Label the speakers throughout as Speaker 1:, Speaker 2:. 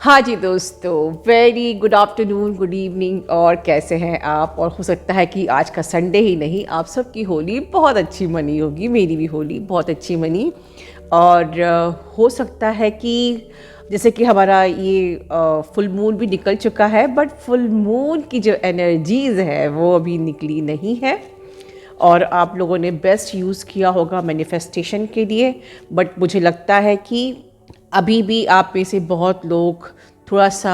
Speaker 1: हाँ जी दोस्तों, very good afternoon, good evening. और कैसे हैं आप? और हो सकता है कि आज का संडे ही नहीं, आप सबकी होली बहुत अच्छी मनी होगी। मेरी भी होली बहुत अच्छी मनी। और हो सकता है कि जैसे कि हमारा ये फुल मून भी निकल चुका है, बट फुल मून की जो एनर्जीज़ है वो अभी निकली नहीं है। और आप लोगों ने बेस्ट यूज़ किया होगा मैनिफेस्टेशन के लिए। बट मुझे लगता है कि अभी भी आप में से बहुत लोग थोड़ा सा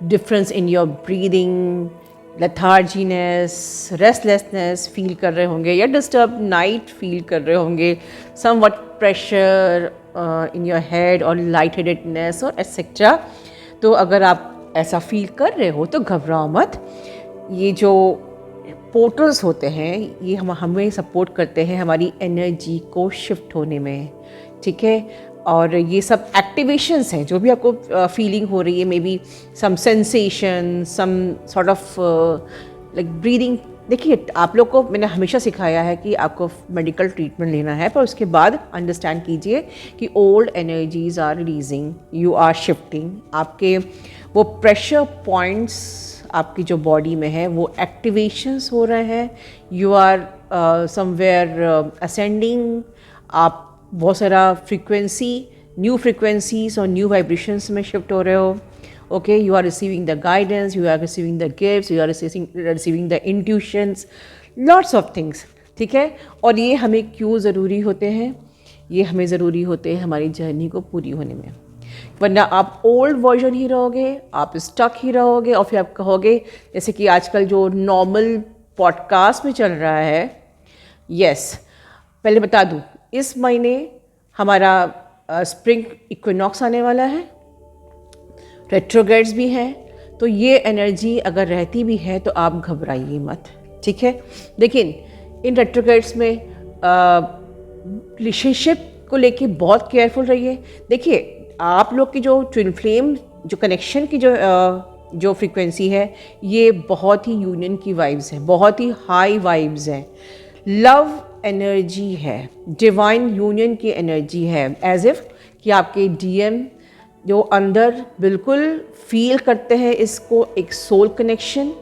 Speaker 1: difference in your breathing, letharginess, restlessness feel कर रहे होंगे, या डिस्टर्ब नाइट फील कर रहे होंगे, somewhat pressure in your head और लाइट हेडेडनेस और एट्सेट्रा। तो अगर आप ऐसा फील कर रहे हो तो घबराओ मत। ये जो पोर्टल्स होते हैं ये हमें सपोर्ट करते हैं हमारी एनर्जी को शिफ्ट होने में, ठीक है। और ये सब एक्टिवेशंस हैं जो भी आपको फीलिंग हो रही है, may be some sensation, some sort of like breathing. देखिए, आप लोग को मैंने हमेशा सिखाया है कि आपको मेडिकल ट्रीटमेंट लेना है, पर उसके बाद अंडरस्टैंड कीजिए कि old energies are releasing, you are shifting. आपके वो प्रेशर पॉइंट्स आपकी जो बॉडी में है वो एक्टिवेशंस हो रहे हैं। You are somewhere ascending. आप बहुत सारा फ्रीक्वेंसी, न्यू फ्रीक्वेंसीज और न्यू वाइब्रेशंस में शिफ्ट हो रहे हो। Okay, you are receiving the guidance, you are receiving the gifts, you are receiving the intuitions, lots of things, ठीक है। और ये हमें क्यों ज़रूरी होते हैं? ये हमें ज़रूरी होते हैं हमारी जर्नी को पूरी होने में। वरना आप ओल्ड वर्जन ही रहोगे, आप स्टक ही रहोगे, और फिर आप कहोगे, जैसे कि आजकल जो नॉर्मल पॉडकास्ट में चल रहा है। यस, पहले बता दूं, इस महीने हमारा स्प्रिंग इक्विनॉक्स आने वाला है, रेट्रोग्रेड्स भी हैं। तो ये एनर्जी अगर रहती भी है तो आप घबराइए मत, ठीक है। लेकिन इन रेट्रोग्रेड्स में रिलेशनशिप को लेके बहुत केयरफुल रहिए। देखिए, आप लोग की जो ट्विन फ्लेम, जो कनेक्शन की जो फ्रीक्वेंसी है, ये बहुत ही यूनियन की वाइब्स हैं, बहुत ही हाई वाइब्स हैं, लव एनर्जी है, डिवाइन यूनियन की एनर्जी है। एज इफ कि आपके डीएम जो अंदर बिल्कुल फील करते हैं इसको, एक सोल कनेक्शन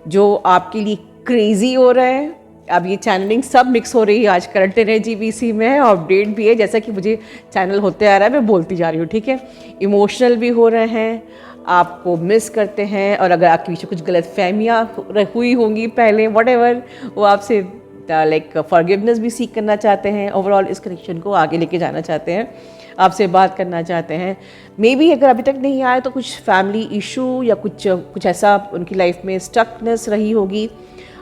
Speaker 1: जो आपके लिए क्रेजी हो रहा है। अब ये चैनलिंग सब मिक्स हो रही है आज, करंट एनर्जी भी इसी में है और अपडेट भी है, जैसा कि मुझे चैनल होते आ रहा है मैं बोलती जा रही हूँ, ठीक है। इमोशनल भी हो रहे हैं, आपको मिस करते हैं, और अगर आपके पीछे कुछ गलत फहमियाँ हुई होंगी पहले, वट वो आपसे लाइक फॉरगिवनेस भी सीख करना चाहते हैं, ओवरऑल इस कनेक्शन को आगे लेके जाना चाहते हैं, आपसे बात करना चाहते हैं। मे बी अगर अभी तक नहीं आए तो कुछ फैमिली इशू या कुछ ऐसा उनकी लाइफ में स्टकनेस रही होगी,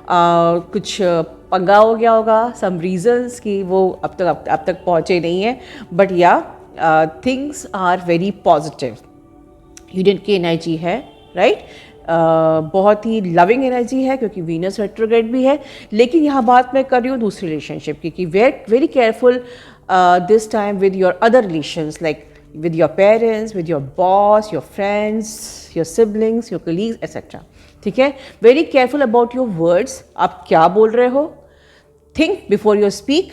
Speaker 1: कुछ पंगा हो गया होगा, सम रीजंस कि वो अब तक पहुँचे नहीं हैं। But yeah things are very positive. Union की एनर्जी है, राइट। बहुत ही लविंग एनर्जी है क्योंकि वीनस रेट्रोग्रेड भी है। लेकिन यहाँ बात मैं कर रही हूँ दूसरी रिलेशनशिप की, कि very careful this time with your other relations, like with your parents, with your boss, your friends, your siblings, your colleagues, etc. ठीक है, very careful about your words. आप क्या बोल रहे हो? Think before you speak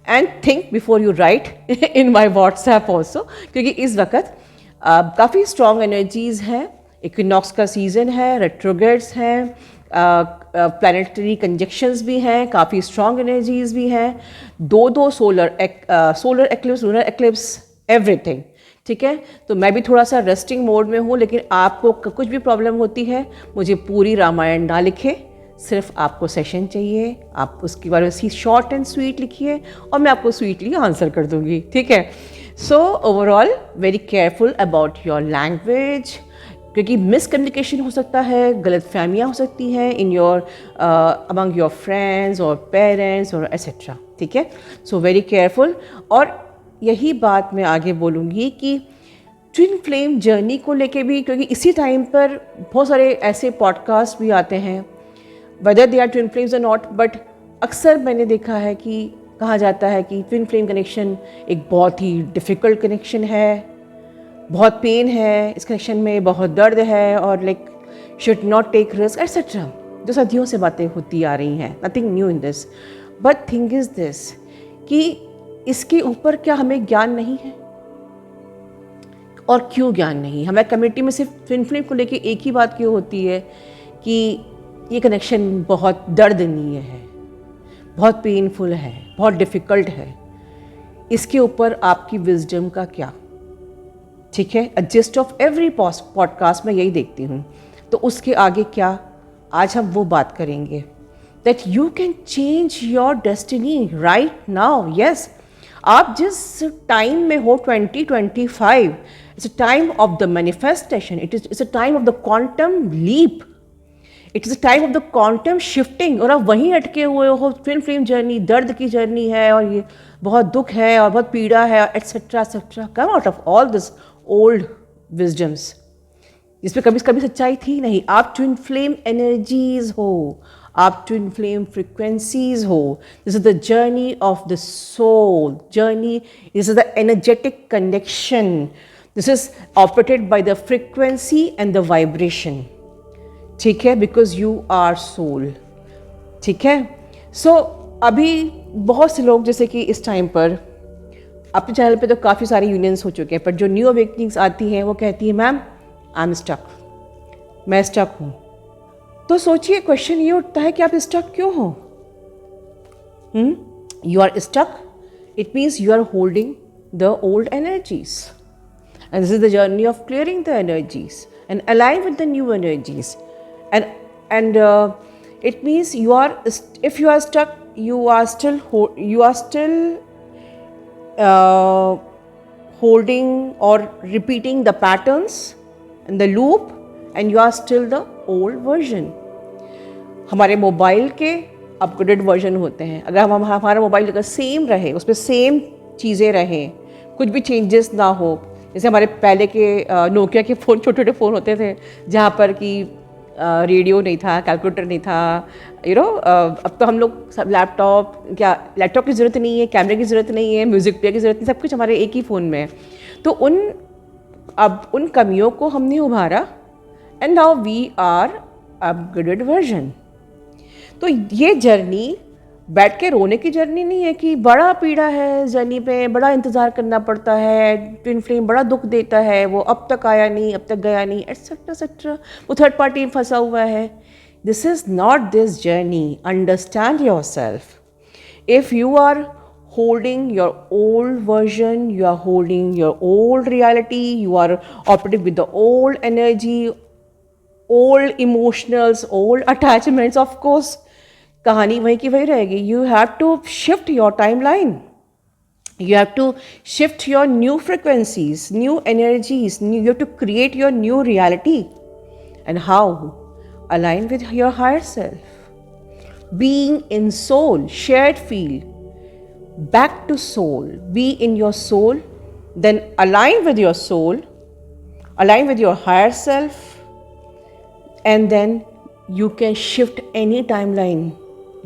Speaker 1: and think before you right in my WhatsApp also, क्योंकि इस वक्त काफ़ी स्ट्रॉन्ग एनर्जीज हैं। इक्विनॉक्स का सीजन है, रेट्रोग्रेड्स हैं, प्लानिटरी कंजक्शंस भी हैं, काफ़ी स्ट्रॉन्ग एनर्जीज भी हैं, दो solar eclipse, lunar eclipse, everything, ठीक है। तो मैं भी थोड़ा सा रेस्टिंग मोड में हूँ, लेकिन आपको कुछ भी प्रॉब्लम होती है मुझे पूरी रामायण ना लिखे, सिर्फ आपको सेशन चाहिए, आप उसके बारे में शॉर्ट एंड स्वीट लिखिए और मैं आपको स्वीटली आंसर कर दूंगी, ठीक है। So overall very careful about your language, क्योंकि मिसकम्युनिकेशन हो सकता है, गलत फहमियाँ हो सकती हैं in your among your friends और पेरेंट्स और एट्सेट्रा, ठीक है। So very careful. और यही बात मैं आगे बोलूँगी कि ट्विन फ्लेम जर्नी को लेके भी, क्योंकि इसी टाइम पर बहुत सारे ऐसे पॉडकास्ट भी आते हैं, whether they are twin flames और नॉट, बट अक्सर मैंने देखा है कि कहा जाता है कि ट्विन फ्लेम कनेक्शन एक बहुत ही डिफ़िकल्ट कनेक्शन है, बहुत पेन है इस कनेक्शन में, बहुत दर्द है, और like should not take risk etcetera, जो सदियों से बातें होती आ रही हैं, nothing new in this. But thing is this कि इसके ऊपर क्या हमें ज्ञान नहीं है? और क्यों ज्ञान नहीं? हमारे कम्युनिटी में सिर्फ ट्विन फ्लेम को लेके एक ही बात क्यों होती है कि ये कनेक्शन बहुत दर्दनीय है, बहुत पेनफुल है, बहुत डिफ़िकल्ट है। इसके ऊपर आपकी विजडम का क्या? ठीक है, जिस्ट ऑफ एवरी पॉडकास्ट में यही देखती हूँ। तो उसके आगे क्या, आज हम वो बात करेंगे that you can change your destiny right now. Yes, आप जिस टाइम में हो 2025, it's a time of the manifestation, it's a time of the quantum leap, it is a time of the quantum shifting. और आप वहीं अटके हुए हो, ट्विन फ्लेम जर्नी दर्द की जर्नी है, और ये बहुत दुख है और बहुत पीड़ा है, etcetera etcetera. Come out of all this old wisdom's जिसमें कभी कभी सच्चाई थी नहीं। आप ट्विन फ्लेम एनर्जीज हो, आप ट्विन फ्लेम फ्रिक्वेंसीज हो। This is the journey of the soul journey, this is the energetic connection, this is operated by the frequency and the vibration. ठीक है, बिकॉज यू आर सोल। ठीक है, सो अभी बहुत से लोग जैसे कि इस टाइम पर अपने चैनल पे तो काफ़ी सारे यूनियंस हो चुके हैं, पर जो न्यू अवेकनिंग्स आती हैं वो कहती है मैम आई एम स्टक, मैं स्टक हूँ। तो सोचिए, क्वेश्चन ये उठता है कि आप स्टक क्यों हो? You are stuck, it means you are holding the old energies, and this is the journey of clearing the energies and align with the new energies. And it means you are, if you are stuck, you are still holding or repeating the patterns and the loop, and you are still the old version. हमारे mobile के upgraded version होते हैं। अगर हम हमारा mobile अगर same रहे, उसमें सेम चीज़ें रहें, कुछ भी चेंजेस ना हो, जैसे हमारे पहले के नोकिया के फ़ोन, छोटे छोटे फ़ोन होते थे जहाँ पर कि रेडियो नहीं था, कैलकुलेटर नहीं था, अब तो हम लोग सब लैपटॉप की ज़रूरत नहीं है, कैमरे की ज़रूरत नहीं है, म्यूज़िक प्लेयर की ज़रूरत नहीं, सब कुछ हमारे एक ही फ़ोन में है। तो अब उन कमियों को हमने उभारा, and now we are upgraded version. तो ये जर्नी बैठ के रोने की जर्नी नहीं है कि बड़ा पीड़ा है जर्नी पे, बड़ा इंतज़ार करना पड़ता है, ट्विन फ्लेम बड़ा दुख देता है, वो अब तक आया नहीं, अब तक गया नहीं, एट्सेट्रा एट्सेट्रा, वो थर्ड पार्टी फंसा हुआ है। This is not this journey. Understand yourself. If you are holding your old version, you are holding your old reality, you are operating with the old energy, old emotionals, old attachments, of course कहानी वहीं की वही रहेगी। You have to shift your timeline, you have to shift your new frequencies, new energies, you have to create your new reality. And how? Align with your higher self, being in soul, shared field, back to soul, be in your soul, then align with your soul, align with your higher self, and then you can shift any timeline.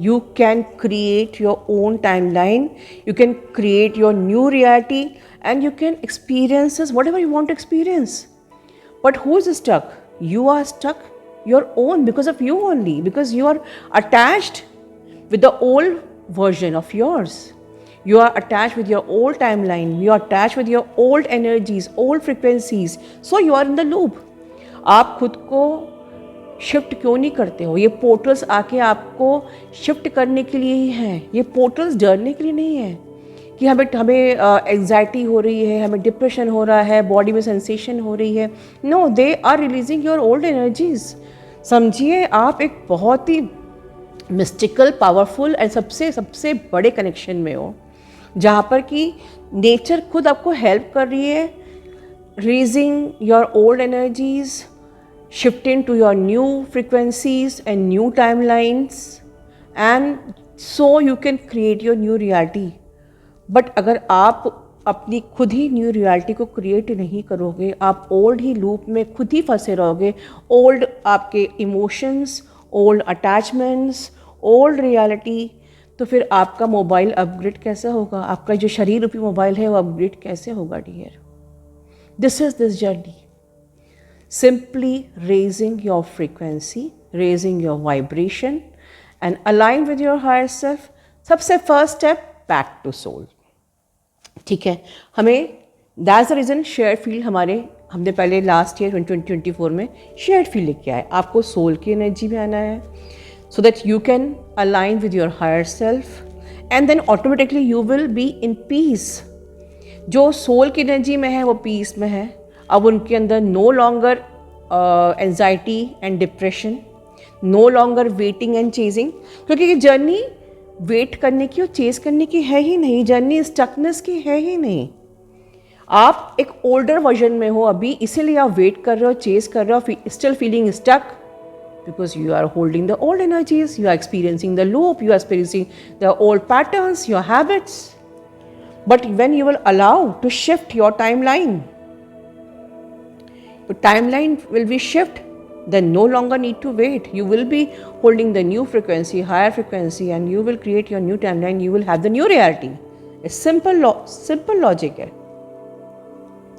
Speaker 1: You can create your own timeline, you can create your new reality, and you can experience whatever you want to experience. But who is stuck? You are stuck your own, because of you only, because you are attached with the old version of yours. You are attached with your old timeline, you are attached with your old energies, old frequencies, so you are in the loop. आप खुद को shift क्यों नहीं करते हो? ये portals आके आपको शिफ्ट करने के लिए ही हैं। ये पोर्टल्स डरने के लिए नहीं है कि हमें एंग्जाइटी हो रही है, हमें डिप्रेशन हो रहा है, बॉडी में सेंसेशन हो रही है। No, they are releasing your old energies. समझिए, आप एक बहुत ही मिस्टिकल, पावरफुल एंड सबसे बड़े कनेक्शन में हो, जहाँ पर कि नेचर खुद आपको हेल्प कर रही है, raising your old energies, shifting to your new frequencies and new timelines, and so you can create your new reality. But अगर आप अपनी खुद ही न्यू रियलिटी को क्रिएट नहीं करोगे, आप ओल्ड ही लूप में खुद ही फंसे रहोगे, ओल्ड आपके emotions, old attachments, old reality, तो फिर आपका मोबाइल अपग्रेड कैसे होगा? आपका जो शरीर रूपी मोबाइल है वो अपग्रेड कैसे होगा dear? This is this journey. Simply raising your frequency, raising your vibration, and align with your higher self. सबसे first step back to soul. ठीक है, हमें that's the reason shared field हमने पहले लास्ट ईयर 2024 में shared field लेके आए। आपको सोल की एनर्जी में आना है so that you can align with your higher self and then automatically you will be in peace। जो सोल की एनर्जी में है वो पीस में है। अब उनके अंदर no longer anxiety and depression, no longer waiting and chasing, क्योंकि ये जर्नी वेट करने की और चेज करने की है ही नहीं, जर्नी स्टकनेस की है ही नहीं। आप एक ओल्डर वर्जन में हो अभी, इसीलिए आप वेट कर रहे हो, चेज कर रहे हो, still feeling stuck because you are holding the old energies, you are experiencing the loop, you are experiencing the old patterns, your habits. But when you will allow to shift your timeline, the timeline will be shift, then no longer need to wait. You will be holding the new frequency, higher frequency, and you will create your new timeline. You will have the new reality. A simple logic है,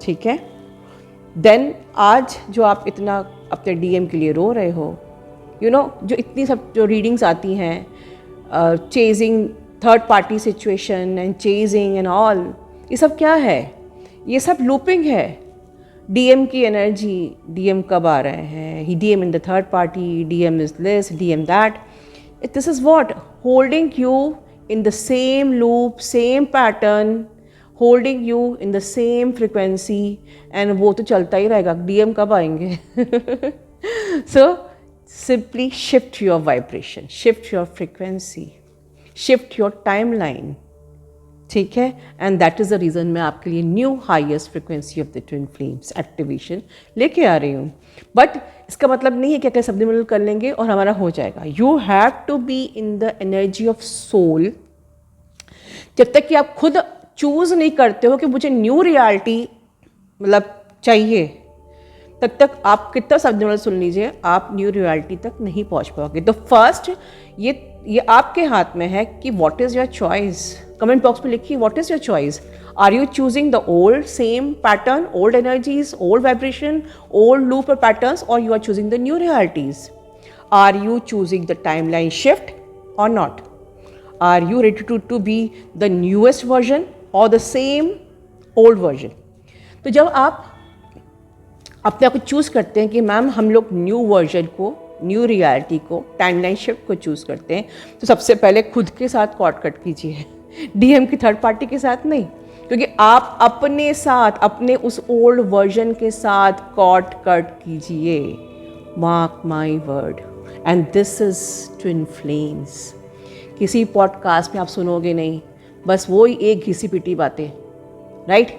Speaker 1: ठीक है? Then आज जो आप इतना अपने DM के लिए रो रहे हो, जो इतनी सब जो रीडिंग्स आती हैं, chasing third party situation and chasing and all, ये सब क्या है? ये सब लूपिंग है। DM की एनर्जी, DM कब आ रहे हैं, ही DM in the third party, DM is this, DM that, this is what holding you in the same loop, same pattern, holding you in the same frequency, and वो तो चलता ही रहेगा। DM कब आएंगे? सो simply shift your vibration, shift your frequency, shift your timeline, ठीक है? And that is the reason मैं आपके लिए new highest frequency of the twin flames activation लेके आ रही हूँ। बट इसका मतलब नहीं है कि अगर subliminal कर लेंगे और हमारा हो जाएगा। You have to be in the energy of soul। जब तक कि आप खुद चूज नहीं करते हो कि मुझे न्यू रियलिटी मतलब चाहिए, तब तक आप कितना सब्जेक्ट सुन लीजिए, आप न्यू रियलिटी तक नहीं पहुंच पाओगे। तो फर्स्ट ये आपके हाथ में है कि what is your choice. Comment box में लिखिए what is your choice. Are you choosing the old same pattern, old energies, old vibration, old loop patterns, और you are choosing the new realities? Are you choosing the timeline shift और not? Are you ready to be the newest version और the same old version? तो जब आप अपने आप को choose करते हैं कि मैम हम लोग न्यू वर्जन को, न्यू रियलिटी को, टाइमलाइन शिफ्ट को चूज़ करते हैं, तो सबसे पहले खुद के साथ कॉर्ड कट कीजिए, DM की थर्ड पार्टी के साथ नहीं, क्योंकि आप अपने साथ, अपने उस ओल्ड वर्जन के साथ कॉर्ड कट कीजिए। Mark my word, and this is twin flames. किसी पॉडकास्ट में आप सुनोगे नहीं, बस वो ही एक घिसी पिटी बातें, राइट?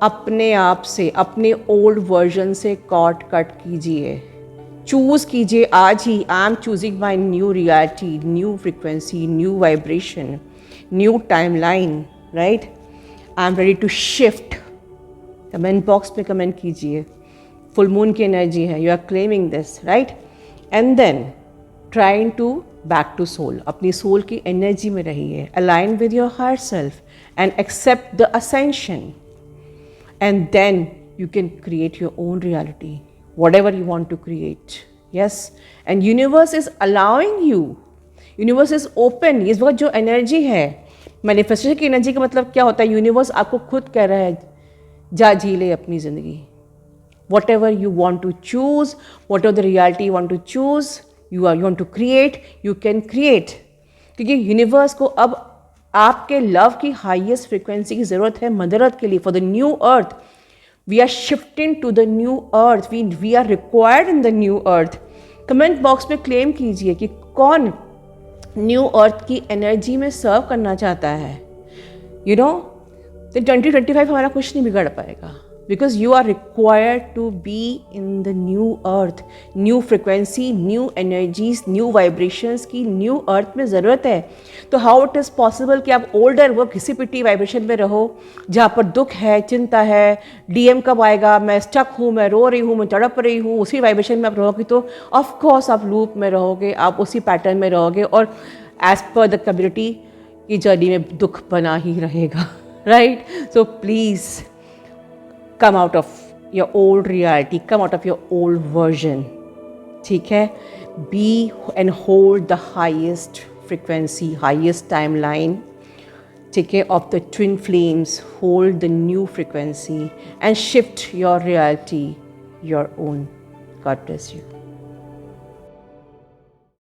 Speaker 1: अपने आप से, अपने ओल्ड वर्जन से कॉर्ड कट कीजिए, चूज़ कीजिए आज ही। I am choosing my new reality, new frequency, new vibration, new timeline, right? I am ready to shift. Comment box में कमेंट कीजिए, फुल मून की एनर्जी है, you are claiming this, right? And then trying to back to soul, अपनी soul की energy में रहिए, align with your higher self and accept the ascension. And then you can create your own reality, whatever you want to create. Yes, and universe is allowing you, universe is open। इस वक्त जो energy है, manifestation की energy का मतलब क्या होता है? यूनिवर्स आपको खुद कह रहा है जा जी ले अपनी ज़िंदगी। Whatever you want to choose, whatever the reality you want to choose, you want to create, you can create। क्योंकि यूनिवर्स को अब आपके लव की हाईएस्ट फ्रिक्वेंसी की ज़रूरत है मदर अर्थ के लिए, for the new earth. We are shifting to the new earth, we are required in the new earth. Comment box में क्लेम कीजिए कि कौन न्यू अर्थ की एनर्जी में सर्व करना चाहता है। तो 2025 हमारा कुछ नहीं बिगड़ पाएगा, because you are required to be in the new earth. New frequency, new energies, new vibrations की न्यू अर्थ में ज़रूरत है। तो हाउ इट इज़ पॉसिबल कि आप ओल्डर वो घिसी पिटी वाइब्रेशन में रहो, जहाँ पर दुख है, चिंता है, DM कब आएगा, मैं स्टक हूँ, मैं रो रही हूँ, मैं तड़प रही हूँ, उसी वाइब्रेशन में आप रहोगे तो ऑफकोर्स आप लूप में रहोगे, आप उसी पैटर्न में रहोगे, और एज पर द कम्युनिटी की जर्नी में दुख बना ही रहेगा, right? So please come out of your old reality, come out of your old version, ठीक है? Be and hold the highest frequency, highest timeline, Take care of the twin flames, hold the new frequency, and shift your reality your own. God bless you.